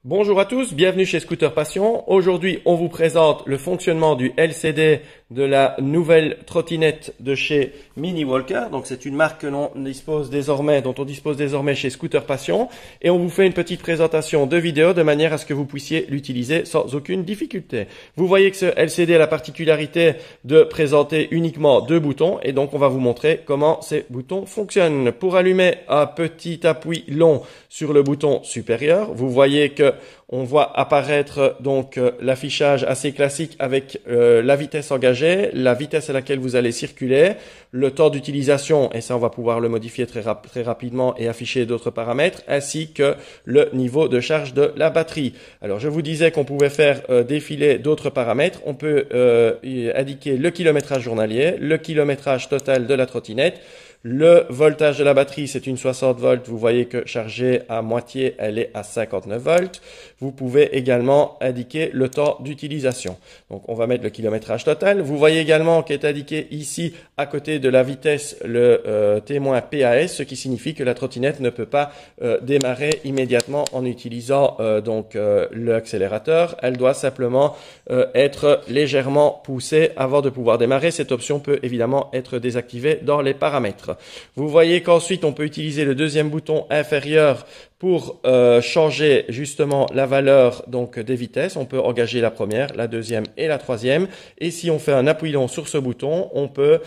Bonjour à tous, bienvenue chez Scooter Passion. Aujourd'hui, on vous présente le fonctionnement du LCD de la nouvelle trottinette de chez Mini Walker. Donc, c'est une marque dont on dispose désormais chez Scooter Passion. Et on vous fait une petite présentation de vidéo de manière à ce que vous puissiez l'utiliser sans aucune difficulté. Vous voyez que ce LCD a la particularité de présenter uniquement deux boutons. Et donc, on va vous montrer comment ces boutons fonctionnent. Pour allumer un petit appui long sur le bouton supérieur, vous voyez que on voit apparaître donc l'affichage assez classique avec la vitesse engagée, la vitesse à laquelle vous allez circuler, le temps d'utilisation, et ça on va pouvoir le modifier très rapidement et afficher d'autres paramètres, ainsi que le niveau de charge de la batterie. Alors je vous disais qu'on pouvait faire défiler d'autres paramètres. On peut indiquer le kilométrage journalier, le kilométrage total de la trottinette. Le voltage de la batterie, c'est une 60 volts. Vous voyez que chargée à moitié, elle est à 59 volts. Vous pouvez également indiquer le temps d'utilisation. Donc, on va mettre le kilométrage total. Vous voyez également qu'est indiqué ici, à côté de la vitesse, le témoin PAS, ce qui signifie que la trottinette ne peut pas démarrer immédiatement en utilisant l'accélérateur. Elle doit simplement être légèrement poussée avant de pouvoir démarrer. Cette option peut évidemment être désactivée dans les paramètres. Vous voyez qu'ensuite, on peut utiliser le deuxième bouton inférieur pour changer justement la valeur donc des vitesses. On peut engager la première, la deuxième et la troisième. Et si on fait un appui long sur ce bouton, on peut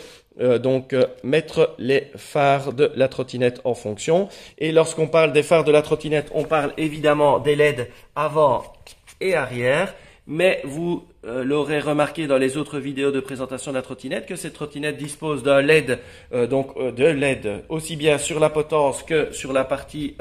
mettre les phares de la trottinette en fonction. Et lorsqu'on parle des phares de la trottinette, on parle évidemment des LED avant et arrière. Mais vous l'aurez remarqué dans les autres vidéos de présentation de la trottinette que cette trottinette dispose d'un LED, de LED aussi bien sur la potence que sur la partie,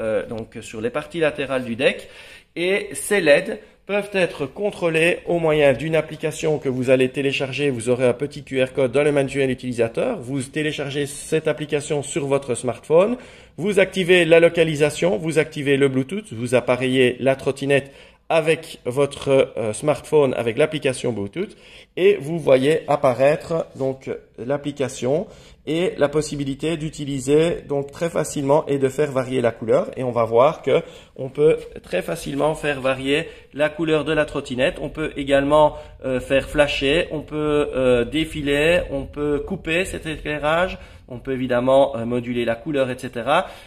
sur les parties latérales du deck. Et ces LED peuvent être contrôlés au moyen d'une application que vous allez télécharger. Vous aurez un petit QR code dans le manuel utilisateur. Vous téléchargez cette application sur votre smartphone. Vous activez la localisation, vous activez le Bluetooth, vous appareillez la trottinette avec votre smartphone, avec l'application Bluetooth, et vous voyez apparaître donc l'application et la possibilité d'utiliser donc très facilement et de faire varier la couleur. Et on va voir que on peut très facilement faire varier la couleur de la trottinette. On peut également faire flasher, on peut défiler, on peut couper cet éclairage. On peut évidemment moduler la couleur, etc.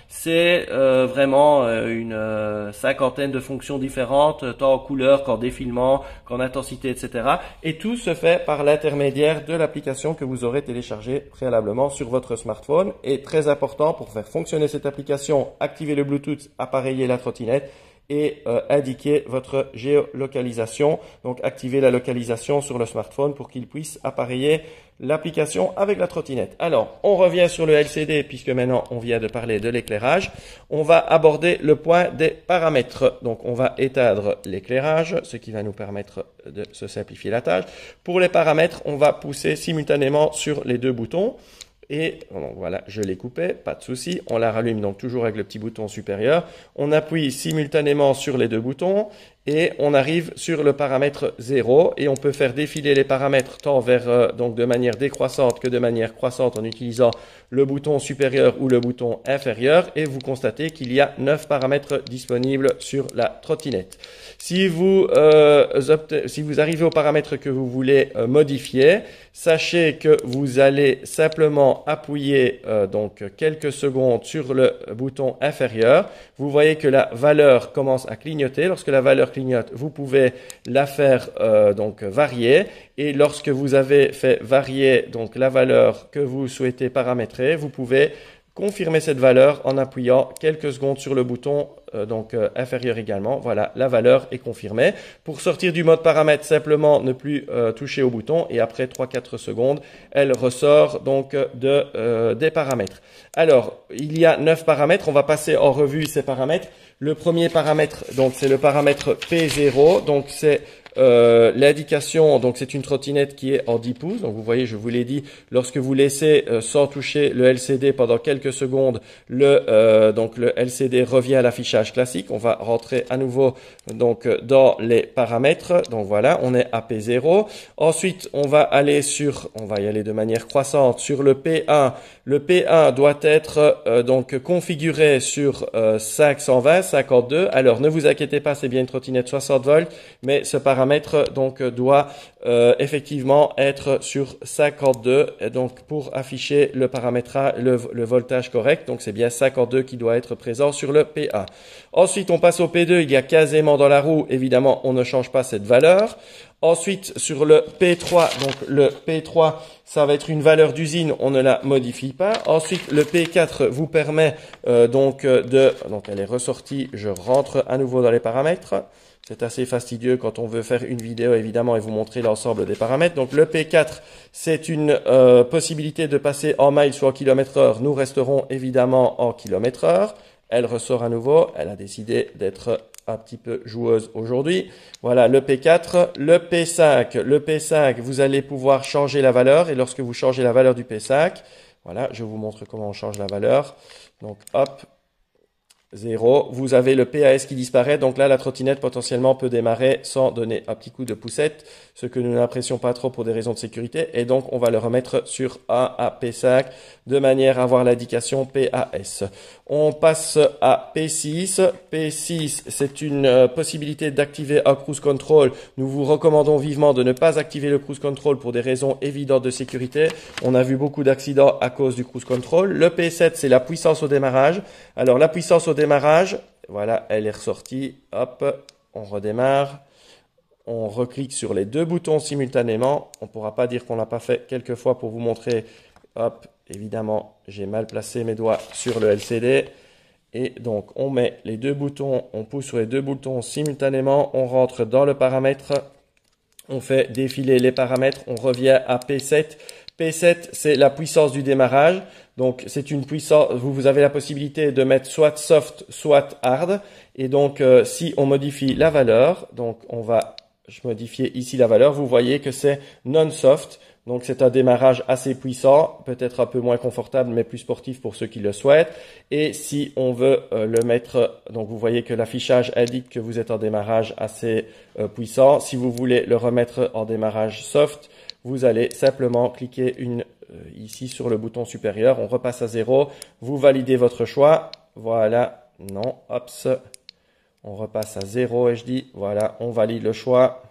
C'est vraiment une cinquantaine de fonctions différentes, tant en couleur qu'en défilement, qu'en intensité, etc. Et tout se fait par l'intermédiaire de l'application que vous aurez téléchargée préalablement sur votre smartphone. Et très important, pour faire fonctionner cette application, activer le Bluetooth, appareiller la trottinette et indiquer votre géolocalisation. Donc, activer la localisation sur le smartphone pour qu'il puisse appareiller l'application avec la trottinette. Alors, on revient sur le LCD puisque maintenant on vient de parler de l'éclairage. On va aborder le point des paramètres. Donc, on va éteindre l'éclairage, ce qui va nous permettre de se simplifier la tâche. Pour les paramètres, on va pousser simultanément sur les deux boutons. Et donc voilà, je l'ai coupé, pas de souci. On la rallume donc toujours avec le petit bouton supérieur. On appuie simultanément sur les deux boutons et on arrive sur le paramètre 0 et on peut faire défiler les paramètres tant vers donc de manière décroissante que de manière croissante en utilisant le bouton supérieur ou le bouton inférieur, et vous constatez qu'il y a 9 paramètres disponibles sur la trottinette. Si vous arrivez aux paramètres que vous voulez modifier, sachez que vous allez simplement appuyer donc quelques secondes sur le bouton inférieur. Vous voyez que la valeur commence à clignoter. Lorsque la valeur clignote, vous pouvez la faire varier. Et lorsque vous avez fait varier donc la valeur que vous souhaitez paramétrer, vous pouvez confirmer cette valeur en appuyant quelques secondes sur le bouton inférieur également. Voilà, la valeur est confirmée. Pour sortir du mode paramètre, simplement ne plus toucher au bouton et après 3-4 secondes, elle ressort donc des paramètres. Alors, il y a 9 paramètres. On va passer en revue ces paramètres. Le premier paramètre, donc c'est le paramètre P0. Donc c'est L'indication, donc c'est une trottinette qui est en 10 pouces. Donc vous voyez, je vous l'ai dit, lorsque vous laissez sans toucher le LCD pendant quelques secondes, donc le LCD revient à l'affichage classique. On va rentrer à nouveau donc dans les paramètres. Donc voilà, on est à P0. Ensuite, on va y aller de manière croissante sur le P1. Le P1 doit être donc configuré sur 520, 52. Alors ne vous inquiétez pas, c'est bien une trottinette 60 volts, mais ce paramètre donc doit effectivement être sur 52, donc pour afficher le paramétrage, le voltage correct. Donc c'est bien 52 qui doit être présent sur le P1. Ensuite, on passe au P2. Il y a 15 aimants dans la roue. Évidemment, on ne change pas cette valeur. Ensuite, sur le P3, donc le P3, ça va être une valeur d'usine, on ne la modifie pas. Ensuite, le P4 vous permet donc elle est ressortie, je rentre à nouveau dans les paramètres. C'est assez fastidieux quand on veut faire une vidéo, évidemment, et vous montrer l'ensemble des paramètres. Donc le P4, c'est une possibilité de passer en miles ou en km/h. Nous resterons évidemment en km/h. Elle ressort à nouveau, elle a décidé d'être un petit peu joueuse aujourd'hui. Voilà le P4, le P5. Le P5, vous allez pouvoir changer la valeur et lorsque vous changez la valeur du P5, voilà, je vous montre comment on change la valeur. Donc hop, 0. Vous avez le PAS qui disparaît. Donc là, la trottinette potentiellement peut démarrer sans donner un petit coup de poussette, ce que nous n'apprécions pas trop pour des raisons de sécurité. Et donc, on va le remettre sur A à P5 de manière à avoir l'indication PAS. On passe à P6. P6, c'est une possibilité d'activer un cruise control. Nous vous recommandons vivement de ne pas activer le cruise control pour des raisons évidentes de sécurité. On a vu beaucoup d'accidents à cause du cruise control. Le P7, c'est la puissance au démarrage. Alors, la puissance au démarrage, voilà, elle est ressortie. Hop, on redémarre. On reclique sur les deux boutons simultanément. On ne pourra pas dire qu'on l'a pas fait quelques fois pour vous montrer. Hop, évidemment, j'ai mal placé mes doigts sur le LCD. Et donc, on met les deux boutons, on pousse sur les deux boutons simultanément. On rentre dans le paramètre. On fait défiler les paramètres. On revient à P7. P7, c'est la puissance du démarrage. Donc, c'est une puissance, vous avez la possibilité de mettre soit soft, soit hard. Et donc, si on modifie la valeur, donc je modifier ici la valeur, vous voyez que c'est non-soft. Donc, c'est un démarrage assez puissant, peut-être un peu moins confortable, mais plus sportif pour ceux qui le souhaitent. Et si on veut le mettre, donc vous voyez que l'affichage indique que vous êtes en démarrage assez puissant. Si vous voulez le remettre en démarrage soft, vous allez simplement cliquer ici sur le bouton supérieur. On repasse à 0. Vous validez votre choix. Voilà. Non. Hop. On repasse à 0 et je dis, voilà, on valide le choix.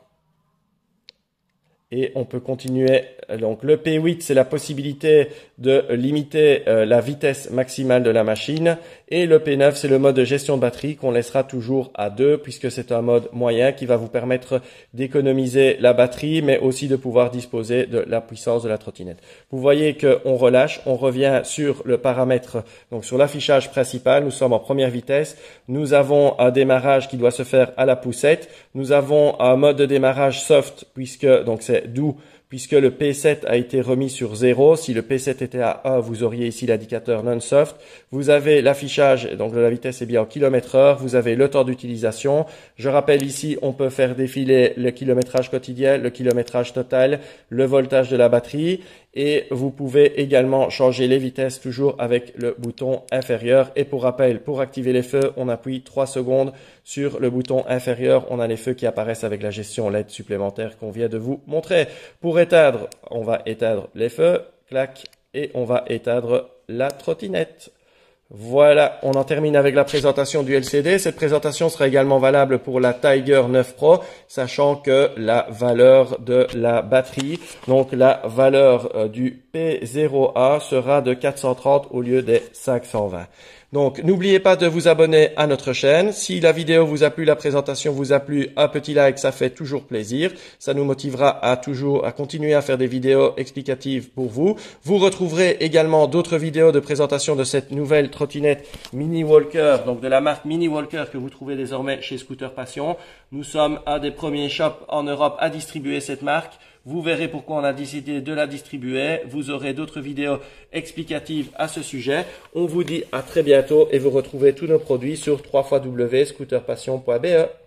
Et on peut continuer. Donc le P8, c'est la possibilité de limiter la vitesse maximale de la machine. Et le P9, c'est le mode de gestion de batterie qu'on laissera toujours à 2 puisque c'est un mode moyen qui va vous permettre d'économiser la batterie, mais aussi de pouvoir disposer de la puissance de la trottinette. Vous voyez qu'on relâche, on revient sur le paramètre, donc sur l'affichage principal. Nous sommes en première vitesse. Nous avons un démarrage qui doit se faire à la poussette. Nous avons un mode de démarrage soft puisque donc c'est doux, puisque le P7 a été remis sur 0. Si le P7 était à 1, vous auriez ici l'indicateur non-soft. Vous avez l'affichage, donc de la vitesse est bien en km/h. Vous avez le temps d'utilisation. Je rappelle ici, on peut faire défiler le kilométrage quotidien, le kilométrage total, le voltage de la batterie. Et vous pouvez également changer les vitesses toujours avec le bouton inférieur. Et pour rappel, pour activer les feux, on appuie 3 secondes sur le bouton inférieur. On a les feux qui apparaissent avec la gestion LED supplémentaire qu'on vient de vous montrer. Pour éteindre, on va éteindre les feux, clac, et on va éteindre la trottinette. Voilà, on en termine avec la présentation du LCD. Cette présentation sera également valable pour la Tiger 9 Pro, sachant que la valeur de la batterie, donc la valeur du P0A sera de 430 au lieu des 520. Donc, n'oubliez pas de vous abonner à notre chaîne. Si la vidéo vous a plu, la présentation vous a plu, un petit like, ça fait toujours plaisir. Ça nous motivera à continuer à faire des vidéos explicatives pour vous. Vous retrouverez également d'autres vidéos de présentation de cette nouvelle trottinette Mini Walker, donc de la marque Mini Walker que vous trouvez désormais chez Scooter Passion. Nous sommes un des premiers shops en Europe à distribuer cette marque. Vous verrez pourquoi on a décidé de la distribuer. Vous aurez d'autres vidéos explicatives à ce sujet. On vous dit à très bientôt et vous retrouvez tous nos produits sur www.scooterpassion.be.